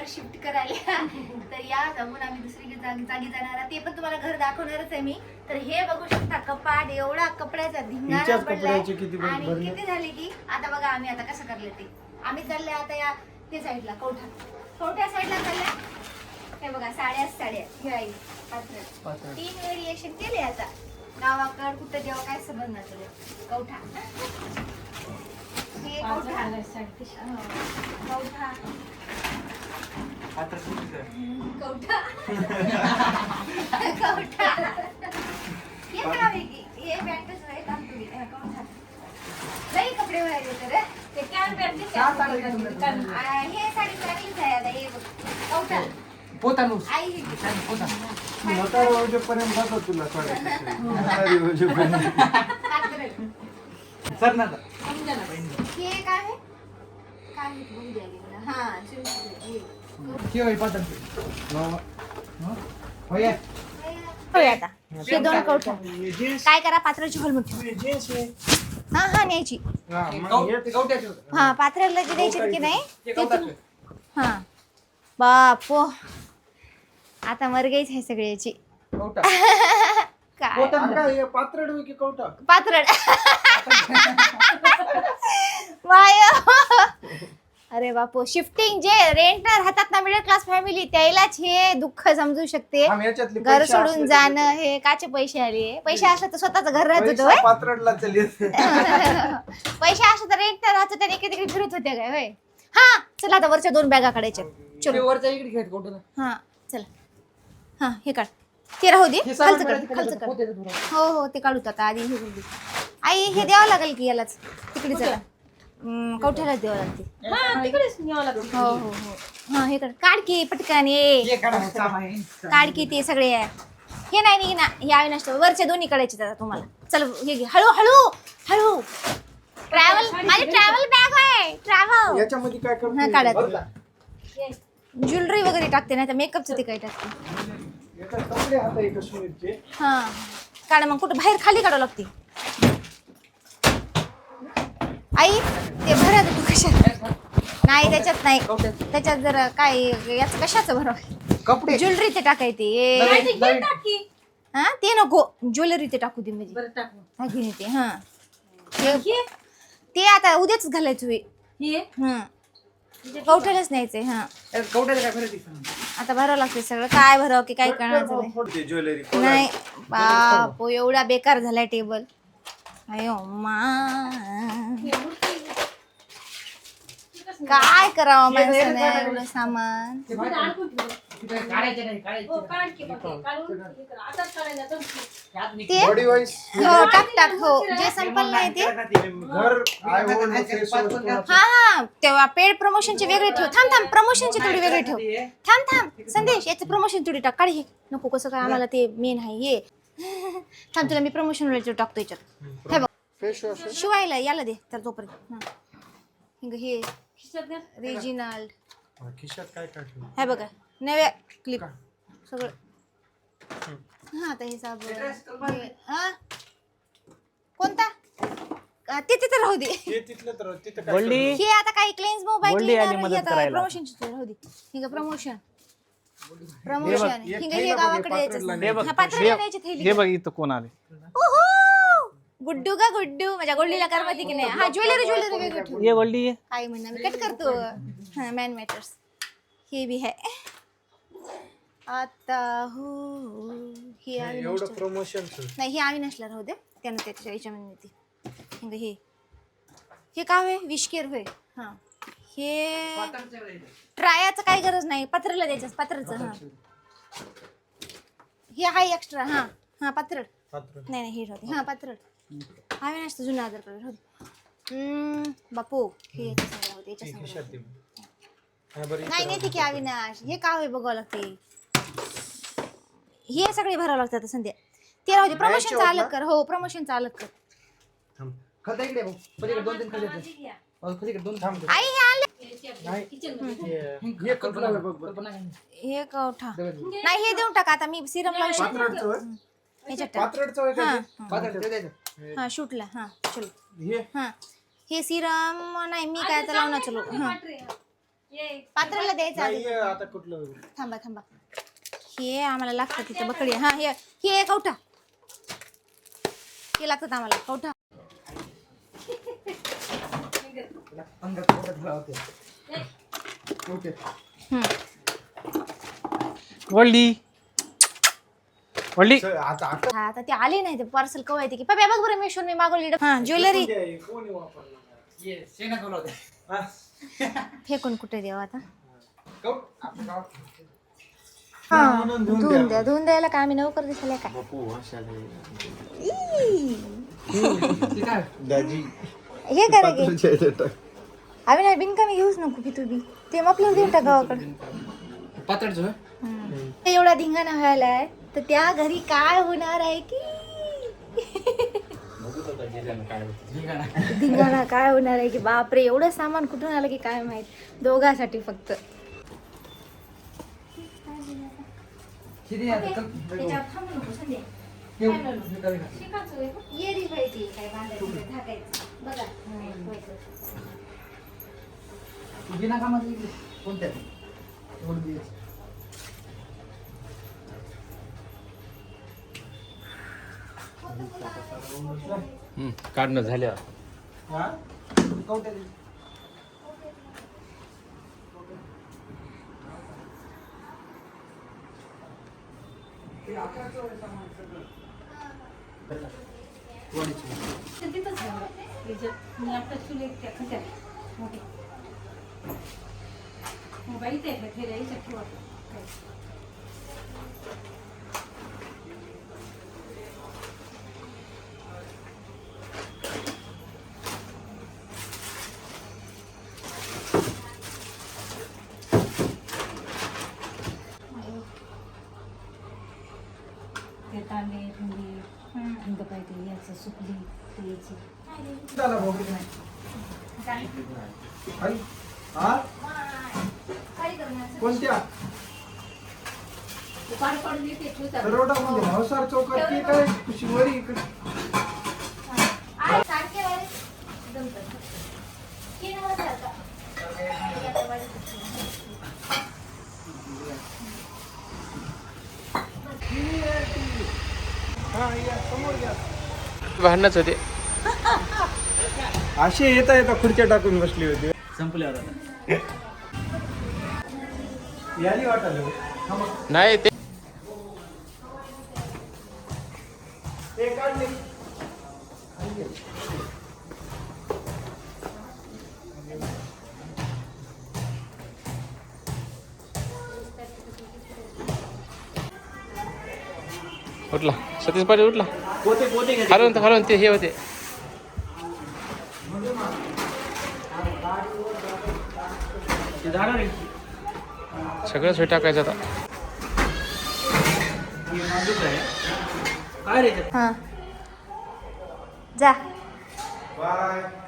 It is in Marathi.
घर शिफ्ट करायला तर या जाऊन आम्ही दुसरी जागी जाणार आहे. ते पण तुम्हाला घर दाखवणारच आहे मी. तर हे बघू शकता कपाट एवढा कपड्याचा धिंगाणा पडलाय आणि किती झाले की आता बघा आम्ही आता कसं करले ते आम्ही चालले आता या ते साईडला कवठ्या साईडला चालल्या. हे बघा साड्या हे आहे पात्र 3 व्हेरिएशन केले आता गावाकड कुठं जेव्हा काय संबंध नसले कवठा हे कवठा कवठा कवठा हे काय आहे की हे बॅटच आहे तांतुळी कवठा लई कपडे व्हायचे तर ते काय बॅटचे हे साडी चांगलीच आहे आता हे कवठा पोतानुस आई पोता म्हातारा वाजेपर्यंत जातो तुला म्हातारी वाजेपर्यंत सर ना हे काय आहे काय आहे बघू द्या मला हां के होय पातन होय होय आता हे दोन कवठा काय करा पात्राची हॉलमध्ये हा न्यायची हा पात्राला जी द्यायची की नाही ते तुम्ही हा बापो आता मरगईच आहे सगळ्याची काय पात्रड की कवटा पात्रड वाय अरे बापू शिफ्टिंग जे रेंटवर राहतात ना मिडल क्लास फॅमिली त्यालाच हे दुःख समजू शकते. घर सोडून जाणं हे काचे पैसे आले पैसे असले तर स्वतःच घर राहत होतं पात्रडला पैसे असले तर रेंटवर राहत होते इकडे तिकडे फिरत होते काय होय. हा चला आता वरच्या 2 बॅगा काढायच्या चलो वरच्या इकडे घेत कोटला हा चला हा हे काढ ते राहू दे खालचं काढ हो हो ते काढू आता आधी हे बोलली आई हे द्यावं लागेल की यालाच तिकडे चला कवठ्यालाच द्यावं लागते हो हो हो हा हे काढ की पटकन ये काढ की ते सगळे हे नाही ना यावे नसतं वरच्या 2 काढायचे आता तुम्हाला चल हे घे हळू हळू हळू ट्रॅव्हल माझी ट्रॅव्हल बॅग आहे ट्रॅव्हल याच्यामध्ये काय करतो हा काढा ज्वेलरी वगैरे टाकते नाही तर मेकअपचं ते काय टाकते याचा कपडे हात आहे काश्मीरचे हा काढा मग कुठं बाहेर खाली काढावं लागते आई ते भरा तू कशात नाही त्याच्यात नाही त्याच्यात जरा काय याच कशाचं भराव कपडे ज्वेलरी ते टाकायचे हा ते नको ज्वेलरी ते टाकू दे म्हणजे ते हा ते आता उद्याच घालायचं कवठ्यालाच न्यायचंय हा आता भरावं लागते सगळं काय भरावं की काय करणार ज्वेलरी नाही बाप एवढा बेकार झालाय टेबल अयो मा काय करावं माणसाने एवढं सामान ते हो टाक हो जे संपल नाही ते हा तेव्हा पेड प्रमोशनचे वेगळे ठेव थांब प्रमोशनचे थोडी वेगळे ठेव थांब संदेश याचं प्रमोशन थोडी टाक काढ हे नको कसं काय आम्हाला ते मेन आहे हे थांब तुला मी प्रमोशन टाकतो याच्यात हे बघ शिवायला याला दे तर तोपर्यंत हे रेजिनाल्ड खिशात काय काय हे बघा नव्या क्लिप सगळं हा आता हे साबण हा कोणता ते तिथे राहू दे हे आता काही क्लेन्स मोबाईल प्रमोशनची राहू दे हे प्रमोशन हे गावाकडे यायचं हे बघ इथं कोण आले गुड्डू का गुड्डू माझ्या गोल्डीला करमती की नाही हा ज्वेलरी वेगळी ठेव ये गोल्डी ये काय म्हणणार मी कट करतो हा मॅन मॅटर्स हे भी है आता हो हे एवढं प्रमोशन नाही हे आम्ही नसला राहू दे त्यानं त्याच्या याच्यामध्ये हे काय होय विशकेर होय हा हे ट्रायाचं काही गरज नाही पत्राला द्यायचं पत्राचं हा हे आहे एक्स्ट्रा हा हा पत्रड नाही हे राहते हा पत्रड आम्ही नसतं जुना आधार कार्ड राहू बापू हे याच्या नाही ठीक आहे अविनाश हे काय होय बघावं लागते हे सगळे भरावं लागतात संध्या ते राहू दे प्रमोशनचं अलग कर हो प्रमोशनचं अलग कर आई हे आले हे कवठा नाही हे देऊन टाका आता मी सिरम लावू हा शूटला हा चलो हा हे सिरम नाही मी काय आता लावणार चलो हा पात्राला द्यायचं आधी. नाही आता कुठलं थांबा थांबा. हे आम्हाला लागतात तिथे बकडी. हा हे कवठा. हे लागतात आम्हाला कवठा. अंगात पोटात लावते. ओके. वळली वळली. आता हा आता ते आले नाही ते पार्सल कवा येते की पप्पा बघ बरं मेशोर मी मागवली. हा ज्वेलरी कोणी वापरला ये शेणा कवला होते. फेकून कुठे देऊ आता. आपलं गावात. हा धुवून द्यायला का आम्ही नोकर दिसायला काय. ते काय दाजी हे करा की आम्ही नाही बिनकामी घेऊच नको की तू बी ते मपलं देऊन टाक गावाकडे. पातळच होय. एवढा धिंगाणा व्हायलाय तर त्या घरी काय होणार आहे की धिंगाणा काय होणार आहे की बापरे एवढं सामान कुठून आलं की काय माहित. दोघांसाठी फक्त. किती आहे आता? त्याच्यावर थांबू नको संध्या. ठेव. शिकायचं होय. ये रे बाई ते काय बांधायचं ते झाकायचं. बघा. बिना कामाचं इकडे. कोणत्या? एवढं द्यायचं. काढणं झाल्या. हा कवट्या दे. झाला भाऊ आई हा कोणत्या दरोडामध्ये हवसार चौकात ते काय शिवरी इकडे हा या समोर घ्या. भांडणच होते. असे येता येता खुर्च्या टाकून बसली होती. संपल्यावर याली वाटायला नाही ते काढले. उठला सतीश पाटील उठला. पोते पोते हलवून ते हे होते. सगळं सोय टाकायचं आता. हा जा. बाय